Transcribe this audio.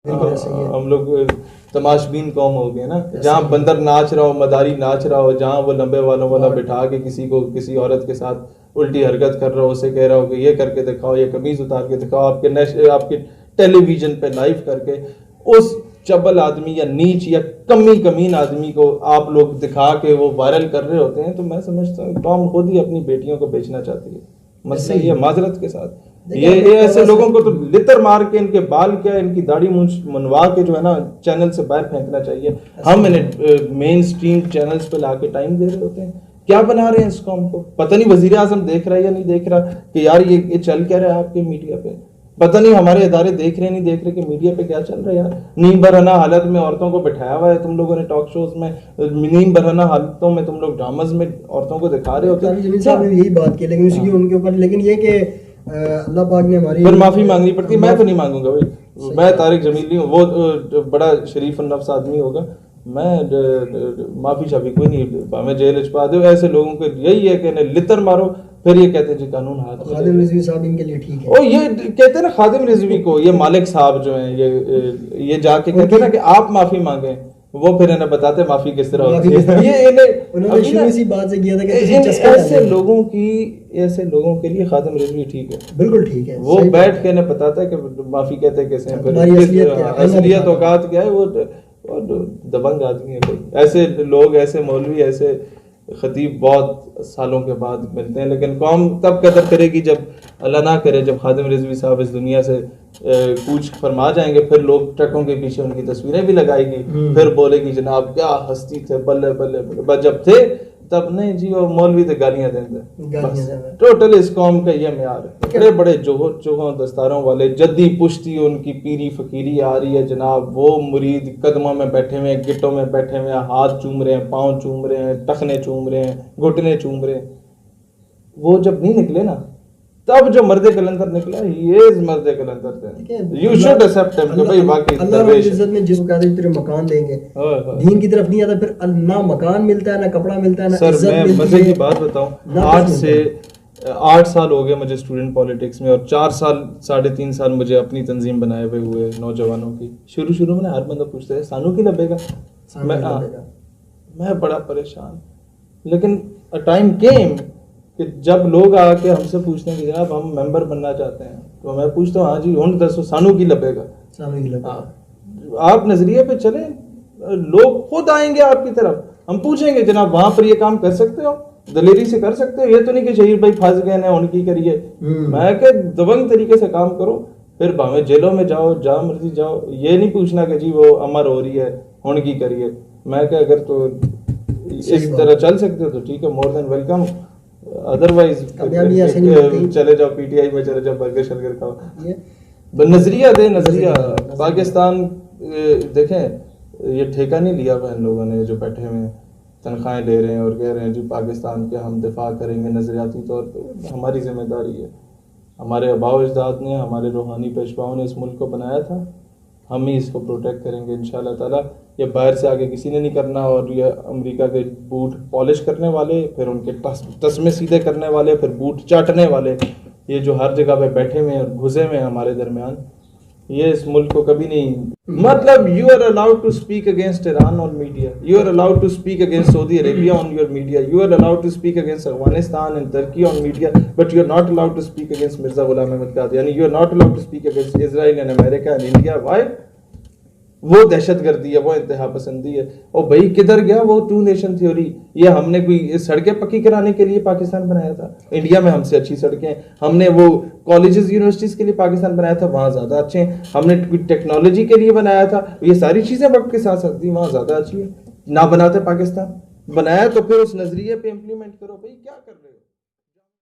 हम लोग तमाशबीन कौम हो गए ना, जहाँ बंदर नाच रहा हो, मदारी नाच रहा हो, जहाँ वो लंबे वालों वाला बिठा के किसी को किसी औरत के साथ उल्टी हरकत कर रहा हो, उसे कह रहा हो कि ये करके दिखाओ, ये कमीज उतार के दिखाओ, आपके टेलीविजन पे लाइव करके उस चबल आदमी या नीच या कमीन आदमी को आप लोग दिखा के वो वायरल कर रहे होते हैं। तो मैं समझता हूँ कौम खुद ही अपनी बेटियों को बेचना चाहती है। मसला ये माजरत के साथ ये ऐसे लोगों को तो लितर मार के इनके बाल क्या इनकी दाढ़ी मुनवा के जो है ना चैनल से बाहर फेंकना चाहिए। हम इन्हें मेन स्ट्रीम चैनल्स पे लाके टाइम दे रहे होते हैं। क्या बना रहे हैं इस कौम को? पता नहीं वजीर आजम देख रहा है या नहीं देख रहा कि यार ये चल क्या रहा है आपके मीडिया पे। पता नहीं हमारे इदारे देख रहे नहीं देख रहे कि मीडिया पे क्या चल रहा है यार। नीम बरहना हालत में औरतों को बिठाया हुआ है तुम लोगों ने टॉक शोज में, नीम बरहना हालतों में तुम लोग ड्रामाज में औरतों को दिखा रहे होते हैं। यही बात की लेकिन उसकी उनके ऊपर लेकिन ये कि अल्लाह पाक ने हमारी फिर माफी मांगनी पड़ती है। मैं तो नहीं मांगूंगा भाई, मैं तारिक जमील नहीं हूँ, वो बड़ा शरीफ नफ्स आदमी होगा। मैं माफी शाफी कोई नहीं, हमें जेल छुपा दो। ऐसे लोगों को यही है कि लितर मारो, फिर ये कहते हैं जी कानून हाथ में। खादिम रिजवी साहब इनके लिए ठीक है। ओ ये कहते हैं ना खादिम रिजवी को, ये मालिक साहब जो हैं ये जाके कहते हैं ना कि आप माफी मांगे, वो फिर इन्हें बताते माफी किस तरह होती है। ये उन्होंने शुरू इसी बात से किया था कि ऐसे लोगों के लिए खादिम रिजवी ठीक है, बिल्कुल ठीक है। वो बैठ के इन्हें बताता है कि माफी कहते कैसे हैं, असलियत औकात क्या है। वो दबंग आदमी है भाई। ऐसे लोग, ऐसे मौलवी, ऐसे खतीब बहुत सालों के बाद मिलते हैं। लेकिन कौम तब कदर करेगी जब अल्लाह ना करे, जब खादिम रिजवी साहब इस दुनिया से कूच फरमा जाएंगे, फिर लोग ट्रकों के पीछे उनकी तस्वीरें भी लगाएगी, फिर बोलेगी जनाब क्या हस्ती थे, बल्ले बल्ले बल्ले। जब थे तब नहीं जी, और मौलवी तो गालियां देते। टोटल इस कौम का ये म्यार है। बड़े बड़े जोहों दस्तारों वाले जद्दी पुश्ती उनकी पीरी फकीरी आ रही है जनाब। वो मुरीद कदमों में बैठे हुए हैं, गिट्टों में बैठे हुए हैं, हाथ चूम रहे हैं, पाँव चूम रहे हैं, टखने चूम रहे हैं, घुटने चूम रहे हैं। वो जब नहीं निकले ना, तब जो मर्दे कलंदर निकला, ये मर्दे कलंदर थे। यू शुड एक्सेप्ट हिम कि भाई वाकई अल्लाह रब्बुल इज्जत ने जिसको कहते हैं तेरे मकान देंगे, दीन की तरफ नहीं आता, फिर ना मकान मिलता है, ना कपड़ा मिलता है, ना इज्जत मिलती है। मैं मजे की बात बताऊं, 8 साल हो गए मुझे स्टूडेंट पॉलिटिक्स में, और 4 साल 3.5 साल मुझे अपनी तंजीम बनाए हुए नौजवानों की। शुरू में ना हर बंदा पूछता है सानू की लबेगा, मैं बड़ा परेशान। लेकिन अ टाइम केम कि जब लोग आके हमसे पूछते हैं कि जनाब हम मेंबर बनना चाहते हैं, तो मैं पूछता हूँ हाँ जी हुन दसो सानू की लबेगा। आप नजरिए पे चले, लोग खुद आएंगे आपकी तरफ। हम पूछेंगे जनाब वहां पर ये काम कर सकते हो, दलेरी से कर सकते हो, ये तो नहीं कि शहीद भाई फंस गए ना उनकी करिए। मैं क्या दबंग तरीके से काम करो, फिर भावे जेलों में जाओ, जहाँ मर्जी जाओ। ये नहीं पूछना कि जी वो अमर हो रही है उनकी करिए। मैं क्या अगर तो इस तरह चल सकते हो तो ठीक है, मोर देन वेलकम। अदरवाइज चले जाओ पीटीआई में, चले जाओ बर्गर शर्गर खाओ। नजरिया दे नजरिया। पाकिस्तान देखें, ये ठेका नहीं लिया हुआ इन लोगों ने जो बैठे हुए तनख्वाहें ले रहे हैं और कह रहे हैं जी पाकिस्तान के हम दिफा करेंगे नजरियाती तौर पे। हमारी जिम्मेदारी है, हमारे आबाओ अजदाद ने, हमारे रूहानी पेशवाओं ने इस मुल्क को बनाया था, हम ही इसको प्रोटेक्ट करेंगे इंशाल्लाह ताला। ये बाहर से आगे किसी ने नहीं करना। और ये अमेरिका के बूट पॉलिश करने वाले, फिर उनके तस्मे सीधे करने वाले, फिर बूट चाटने वाले, ये जो हर जगह पे बैठे हुए हैं, घुसे हुए हैं हमारे दरमियान, ये इस मुल्क को कभी नहीं। मतलब you are allowed to speak against Iran on media, you are allowed to speak against Saudi Arabia on your media, you are allowed to speak against Afghanistan and Turkey on media, but you are not allowed to speak against Mirza Ghulam Ahmad Qadiani, you are not allowed to speak against Israel and America and India. Why? वो दहशतगर्दी है, वो इंतहा पसंदी है। और भाई किधर गया वो 2 नेशन थ्योरी? ये हमने कोई सड़कें पक्की कराने के लिए पाकिस्तान बनाया था? इंडिया में हमसे अच्छी सड़कें हैं। हमने वो कॉलेजेस यूनिवर्सिटीज के लिए पाकिस्तान बनाया था, वहाँ ज़्यादा अच्छे हैं। हमने टेक्नोलॉजी के लिए बनाया था, ये सारी चीज़ें वक्त के साथ साथ वहाँ ज़्यादा अच्छी है। ना बनाते पाकिस्तान, बनाया तो फिर उस नजरिए पे इम्प्लीमेंट करो। भाई क्या कर रहे हो?